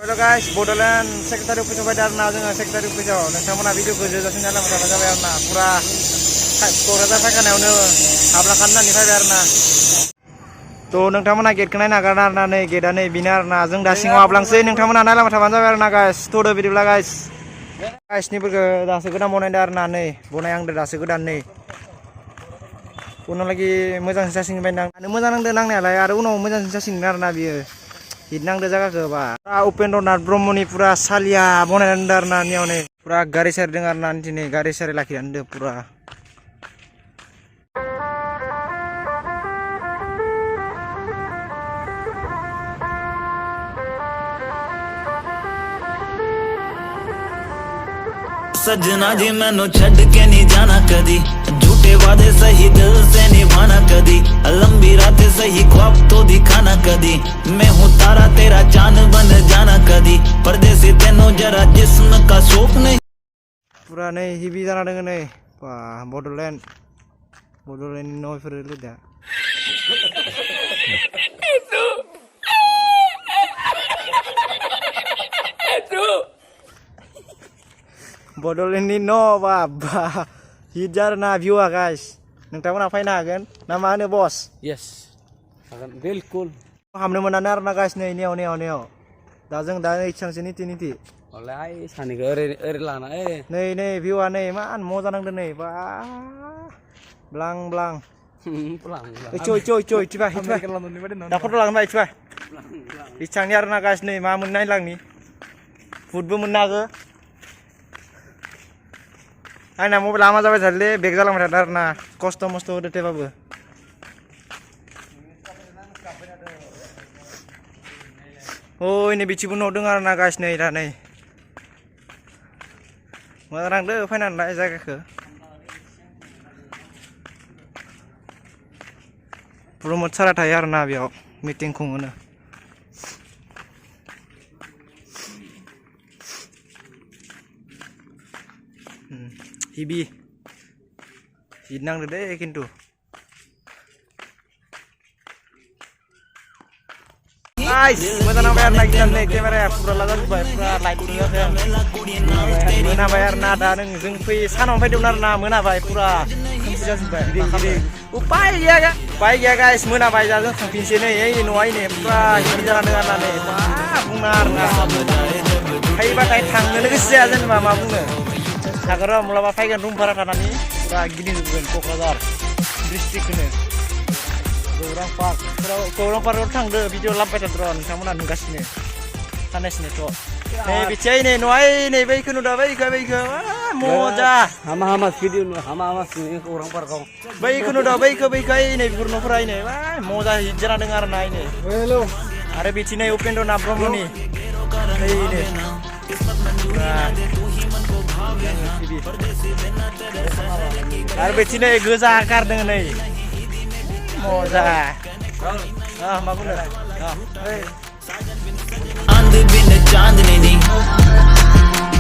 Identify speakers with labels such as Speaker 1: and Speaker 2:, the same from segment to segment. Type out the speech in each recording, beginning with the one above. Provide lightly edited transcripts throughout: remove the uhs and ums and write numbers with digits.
Speaker 1: Halo guys, Bodoland Sekretari Office of Darna जोङो Sekretari Office आव नोंथांमोना भिडिअखौ जोबजासिम नायलांबाय जाबाय आरोना पुरा क'क्राझार फायखानायावनो हाबला खाननानै फैबाय आरोना तो नोंथांमोना गेटखौ नायनो हागोन आरोना नै गेटआ नै बिनो आरोना जों दा सिङाव हाबलांसै नोंथांमोना नायलांबाय थाबानो जाबाय आरोना गाइस थ'दो बिदिब्ला गाइसनिफोरखौ दासो गोदान बनायदों आरोना नै बनायहांदो दासो गोदान नै उनावलागि मोजांसिन जासिगोन बायदि मोजां नांदो नांनायालाय आरो उनाव मोजांसिन जासिगोन आरोना बियो हिट नांदो जायगाखौ बा उपेन्द्रनाथ ब्रह्मनि पुरा सालिया बनायनानै दोनदो आरोना नियावनो पुरा गारि सारिदों आरोना दिनै गारि सारि लाखिनानै दोनदो पुरा
Speaker 2: सजना जी मैनू छड़ के नहीं जाना कदी झूठे वादे सही दिल से निभाना कदी लंबी रात सही ख्वाब तो दिखाना कदी मैं हूँ तारा तेरा चांद बन जाना कदी परदेसी तेनों जरा जिस्म का शौक नहीं
Speaker 1: पूरा नहीं हिबी जाना दङ नै बा बड'लेण्ड न'फोर लिरदा बड'लेण्डनि न' बा हिट जाना भिउआ गाइस नोंथांमोना फैनो हागोन ना मा होनो बस
Speaker 3: यस हागोन बिल्कुल
Speaker 1: हाबनो मोनानो आरोना गाइस नै नेयाव दा जों दा इसांसो निति
Speaker 3: अलाय सानैखौ ओरै लाना
Speaker 1: नै भिउआ नै इमान मजा नांदो नै बा ब्लां चय इथिबा दा फट' लागोन बा इथिबा इसांनि आरोना गाइस नै मा मोननाय लांनि फुडबो मोननो हागो आंना मबाइला मा जाबाय थादोंलै बेक जालांबाय थादों आरोना खस्थ' मस्थ' होदो थेबाबो ओइ नै बिथिंबो न' दङ आरोना गाइस नै दा नै मोजां नांदो फैनानै जायगाखौ प्रमद सारा थायो आरोना बेयाव मिटिं खुङोनो हिबि हिट नांदो दे खिन्थु नाइस मोजां नांबाय आरोना गिटारनि केमेराया पुरा लाजाजोब्बाय पुरा लाइट नुवाखै आं मोनाबाय आरोना दा नों जों सानावनो फैदोंमोन आरोना मोनाबाय पुरा खोमसि जाजोब्बाय उपाय गैया गाइस मोनाबाय दा जों थांफिनसै नै ओइ न'आ नै पुरा हिट जाना दङ आरोना नै मा बुंनो आरोना फैबाथाय थांनोनो गोसो जाया जेनेबा मा बुंनो थागोन र' माब्लाबा फैगोन रुम भारा थानानै पुरा गिदिंजोबगोन क'क्राझार डिस्ट्रिक्टखौनो गौरां पार्कआव थांदो भिडिअ लाबोबाय थादों र' नोंथांमोना नुगासिनो साननैसोनिथ' नै बिथिं नै न'आ नै बैखौ नुदो बैखौ मजा
Speaker 3: हामा भिडिअ हामा गौरां पार्कआव
Speaker 1: बैखौ नुदो बैखौ नै बेफोर न'फोरा नै मजा हिट जाना दङ आरोना नै आरो बिथिं नै उपेन्द्रनाथ ब्रह्मनि आरो बिथिं नै गोजा गारदों नै मजा मा बुंनो
Speaker 2: आंध बिन चांदनी नी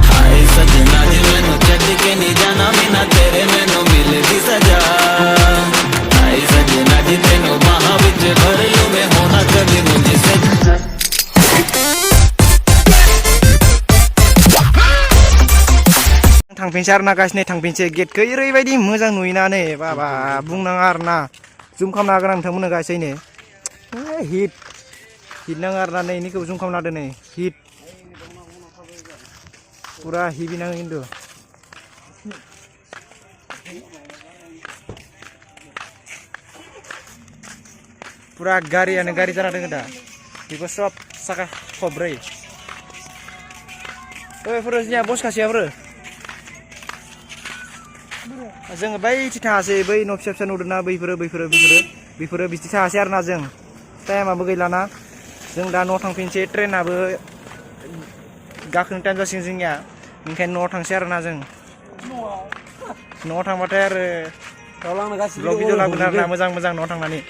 Speaker 2: हाय सजना जी मैनू छड़ के नहीं जाना बिना तेरे मैनू मिलदी सजा हाय सजना जी तेनू बाहां विच भर लूं मैं होना कभी मुझे से
Speaker 1: थांफिनसै आरोना गाइस नै थांफिनसै गेटखौ ओरैबायदि मोजां नुयोना नै बाबा बुंनाङा आरोना जुम खालामनो हागोन आं नोंथांमोननो गाइस नै हिट नाङो आरोना नै इनिखौबो जुम खालामना होदो नै हिट पुरा हिबि नाङो खिन्थु पुरा गारियानो गारि जाना दङ दा बेबो सब साखा खब्रै ओइफोरो जोंनिया बसखासेयाफोरो जोङो बैथि थाङासै बै न' फिसा नुदोंना बैफोरो बिदि थाङासै आरोना जों टाइमाबो गैलाना जों दा न'आव थांफिनसै ट्रेनाबो गाखोनो टाइम जासिगोन जोंनिया ओंखायनो न'आव थांसै आरोना जों न'आव थांबाथाय आरो ब्लग भिडिअ लाबोगोन आरोना मोजां न'आव थांनानै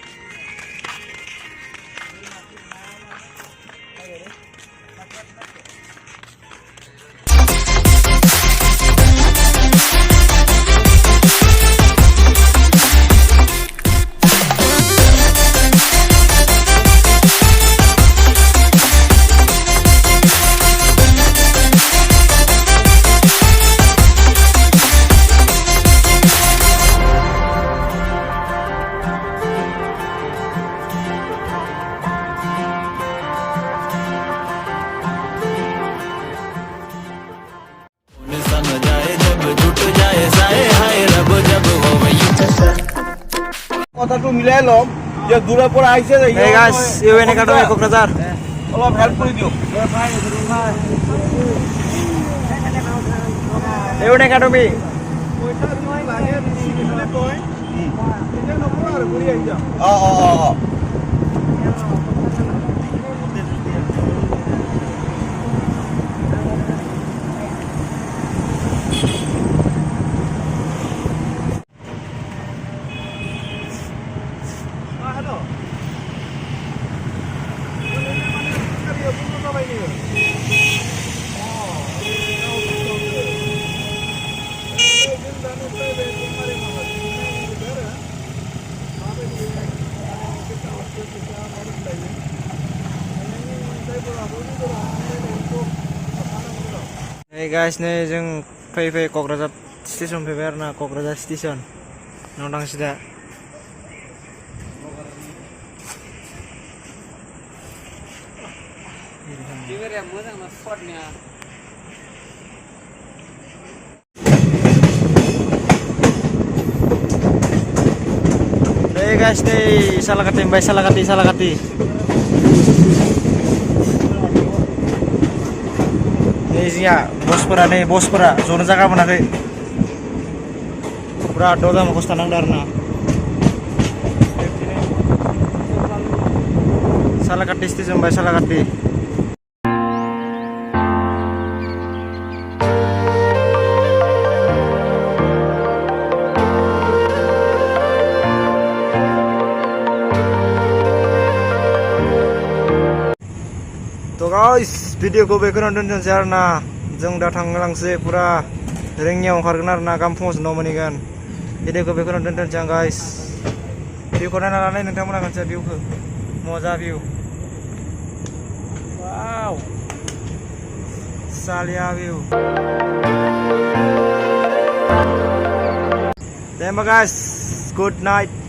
Speaker 4: লম যে দূরে পরে আইছে যে
Speaker 1: Hey guys, UN Academy Kokrazar.
Speaker 4: অলপ হেল্প কৰি দিয়ক
Speaker 1: UN Academy.
Speaker 4: O
Speaker 1: Hey guys, nih jeng fei Kokrazar station fei na Kokrazar station. Nondang sida.
Speaker 3: Ibarat mo장 mas spotnya.
Speaker 1: Hey guys, nih salakati mbay salakati. Nih siya, bos pera, zona jaga mana ke? Pura dola mau kostanang darna. Salakati station mbay salakati. To guys, video ko bekono dontonsै arna जों दा थांलांसै पुरा रेंनियाव ओंखारगोन आरोना गामफुङाव न' मोनहैगोन भिडिअखौ बेखौनो दोनथ'नोसै आं गाइस भिउखौ नायना लानाय नोंथांमोना खनसे भिउखौ मजा भिउ वाव सालिया भिउ दे होमबा गाइस गुड नाइट